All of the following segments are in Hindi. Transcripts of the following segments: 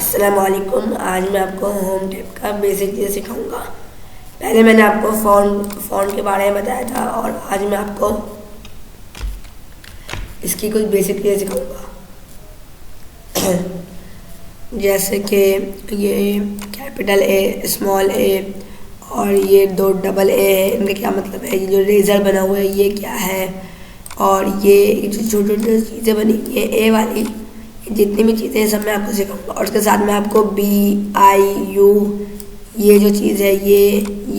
अस्सलामुअलैकुम। आज मैं आपको होम टैब का बेसिक चीज़ सिखाऊंगा। पहले मैंने आपको फ़ॉन्ट के बारे में बताया था और आज मैं आपको इसकी कुछ बेसिक चीज़ें सिखाऊंगा। जैसे कि ये कैपिटल ए, स्मॉल ए और ये दो डबल ए है, इनका क्या मतलब है। ये जो रेजर बना हुआ है ये क्या है, और ये जो छोटी छोटी चीज़ें बनी ये ए वाली, जितनी भी चीज़ें सब मैं आपको सिखाऊंगा। और उसके साथ में आपको BIU ये जो चीज़ है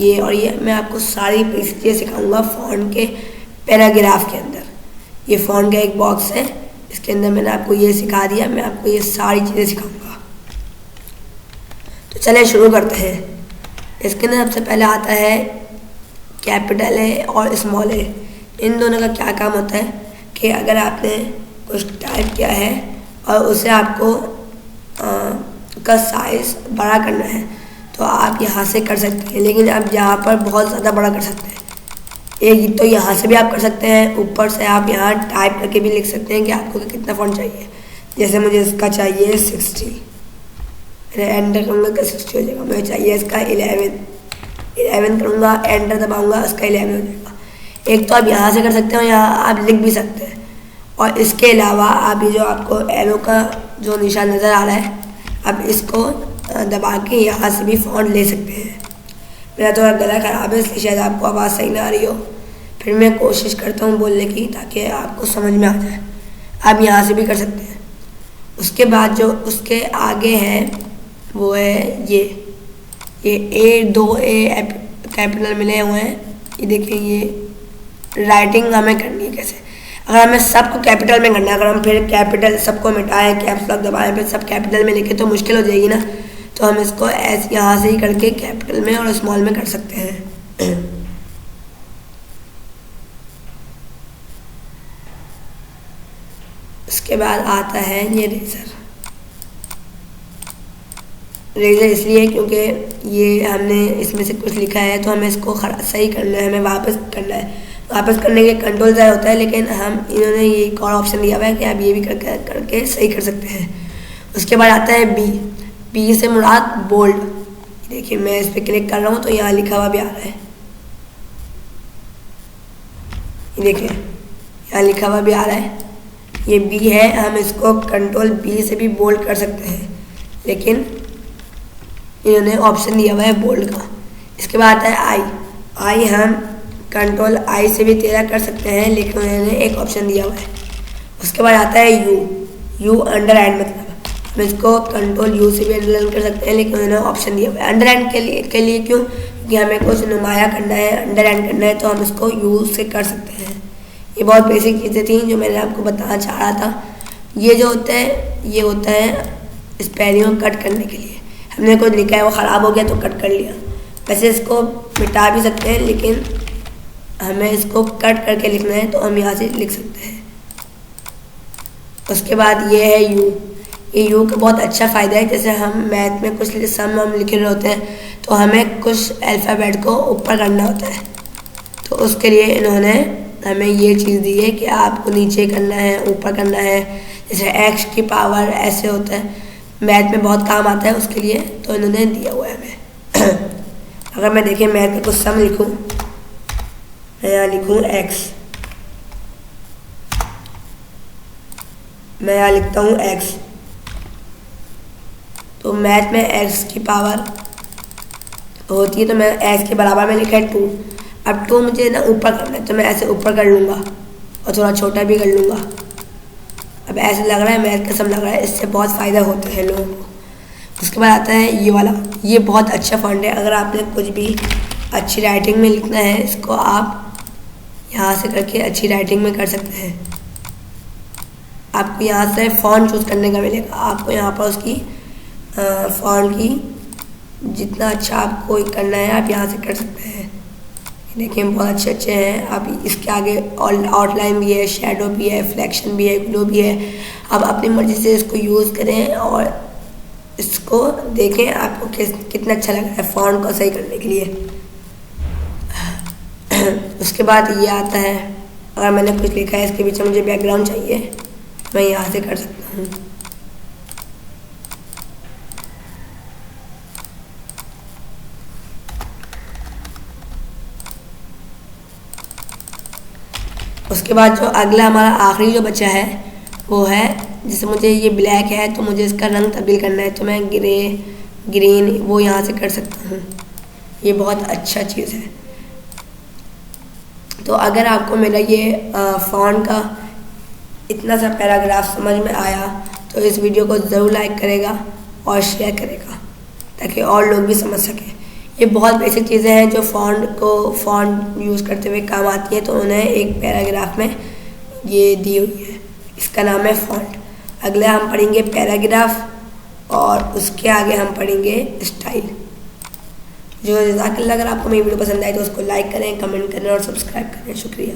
ये और ये मैं आपको सारी बेसिक चीज़ें सिखाऊंगा फ़ॉन्ट के पैराग्राफ के अंदर। ये फ़ॉन्ट का एक बॉक्स है, इसके अंदर मैंने आपको ये सिखा दिया। मैं आपको ये सारी चीज़ें सिखाऊंगा। तो चलिए शुरू करते हैं। इसके अंदर सबसे पहले आता है कैपिटल ए और स्मॉल ए। इन दोनों का क्या काम होता है कि अगर आपने कुछ टाइप किया है और उसे आपको का साइज़ बड़ा करना है तो आप यहाँ से कर सकते हैं, लेकिन आप यहाँ पर बहुत ज़्यादा बड़ा कर सकते हैं। एक तो यहाँ से भी आप कर सकते हैं, ऊपर से आप यहाँ टाइप करके भी लिख सकते हैं कि आपको कितना फ़ॉन्ट चाहिए। जैसे मुझे इसका चाहिए 60, मैंने एंटर करूँगा तो 60 हो जाएगा। मुझे चाहिए इसका 11 करूँगा, एंटर दबाऊँगा, इसका 11 हो जाएगा। एक तो आप यहाँ से कर सकते हो, यहाँ आप लिख भी सकते हैं। और इसके अलावा आप ये जो आपको एरो का जो निशान नज़र आ रहा है, आप इसको दबा के यहाँ से भी फ़ॉन्ट ले सकते हैं। मेरा थोड़ा गला ख़राब है इसलिए शायद आपको आवाज़ सही ना आ रही हो, फिर मैं कोशिश करता हूँ बोलने की ताकि आपको समझ में आ जाए। आप यहाँ से भी कर सकते हैं। उसके बाद जो उसके आगे है वो है ये A, 2A कैपिटल मिले हुए हैं। ये देखिए, ये राइटिंग हमें करनी है कैसे। अगर हमें सबको कैपिटल में करना है, अगर हम फिर कैपिटल सबको मिटाएं, कैप्स लॉक दबाएं, फिर सब कैपिटल में लिखें तो मुश्किल हो जाएगी ना। तो हम इसको ऐसे यहाँ से ही करके कैपिटल में और स्मॉल में कर सकते हैं। उसके बाद आता है ये रेजर इसलिए क्योंकि ये हमने इसमें से कुछ लिखा है तो हमें इसको सही करना है, हमें वापस करना है। वापस करने के कंट्रोल ज़्यादा होता है, लेकिन इन्होंने ये एक और ऑप्शन दिया हुआ है कि आप ये भी करके सही कर सकते हैं। उसके बाद आता है बी से मुराद बोल्ड। देखिए, मैं इस पर क्लिक कर रहा हूँ तो यहाँ लिखा हुआ भी आ रहा है। ये देखिए, यहाँ लिखा हुआ भी आ रहा है। ये बी है, हम इसको कंट्रोल बी से भी बोल्ड कर सकते हैं, लेकिन इन्होंने ऑप्शन दिया हुआ है बोल्ड का। इसके बाद आता है आई हम कंट्रोल आई से भी 13 कर सकते हैं, लेकिन उन्होंने एक ऑप्शन दिया हुआ है। उसके बाद आता है यू अंडरलाइन, मतलब हम इसको कंट्रोल यू से भी अंडरलाइन कर सकते हैं, लेकिन उन्होंने ऑप्शन दिया हुआ है अंडरलाइन के लिए क्यों? क्योंकि हमें कुछ नुमाया करना है, अंडरलाइन करना है, तो हम इसको यू से कर सकते हैं। ये बहुत बेसिक चीज़ें थी जो मैंने आपको बताना चाह रहा था। ये जो होता है ये होता है स्पेलिंग कट करने के लिए। हमने कुछ लिखा है वो ख़राब हो गया तो कट कर लिया। वैसे इसको मिटा भी सकते हैं, लेकिन हमें इसको कट करके लिखना है तो हम यहाँ से लिख सकते हैं। उसके बाद ये है ये यू का बहुत अच्छा फ़ायदा है। जैसे हम मैथ में कुछ सम हम लिखे रहे होते हैं तो हमें कुछ अल्फ़ाबेट को ऊपर करना होता है, तो उसके लिए इन्होंने हमें ये चीज़ दी है कि आपको नीचे करना है, ऊपर करना है। जैसे x की पावर ऐसे होता है, मैथ में बहुत काम आता है उसके लिए, तो इन्होंने दिया हुआ है हमें। अगर मैं देखिए मैथ का कुछ सम लिखूँ, मैं यहाँ लिखूँ x, मैं यहाँ लिखता हूँ x, तो मैथ में x की पावर होती है, तो मैं x के बराबर में लिखा है 2। अब 2 मुझे ना ऊपर करना है तो मैं ऐसे ऊपर कर लूँगा और थोड़ा छोटा भी कर लूँगा। अब ऐसे लग रहा है मैथ का सम लग रहा है, इससे बहुत फ़ायदा होता है लोगों को। उसके बाद आता है ये वाला, ये बहुत अच्छा फ़ॉन्ट है। अगर आपने कुछ भी अच्छी राइटिंग में लिखना है, इसको आप यहाँ से करके अच्छी राइटिंग में कर सकते हैं। आपको यहाँ से फ़ॉन्ट चूज़ करने का मिलेगा। आपको यहाँ पर उसकी फ़ॉन्ट की जितना अच्छा आपको करना है आप यहाँ से कर सकते हैं। देखिए बहुत अच्छे हैं। आप इसके आगे आउटलाइन भी है, शेडो भी है, फ्लैक्शन भी है, ग्लो भी है। आप अपनी मर्ज़ी से इसको यूज़ करें और इसको देखें आपको कितना अच्छा लग रहा है फ़ॉन्ट को सही करने के लिए। उसके बाद ये आता है, अगर मैंने कुछ लिखा है इसके पीछे मुझे बैकग्राउंड चाहिए, मैं यहाँ से कर सकता हूँ। उसके बाद जो अगला हमारा आखिरी जो बचा है वो है, जैसे मुझे ये ब्लैक है तो मुझे इसका रंग तब्दील करना है, तो मैं ग्रे ग्रीन वो यहाँ से कर सकता हूँ। ये बहुत अच्छा चीज़ है। तो अगर आपको मेरा ये फ़ॉन्ट का इतना सा पैराग्राफ समझ में आया तो इस वीडियो को ज़रूर लाइक करेगा और शेयर करेगा ताकि और लोग भी समझ सकें। ये बहुत बेसिक चीज़ें हैं जो फ़ॉन्ट यूज़ करते हुए काम आती हैं, तो उन्हें एक पैराग्राफ में ये दी हुई है। इसका नाम है फ़ॉन्ट। अगले हम पढ़ेंगे पैराग्राफ और उसके आगे हम पढ़ेंगे स्टाइल। जो जज़ाकल्लाह, अगर आपको मेरी वीडियो पसंद आए तो उसको लाइक करें, कमेंट करें और सब्सक्राइब करें। शुक्रिया।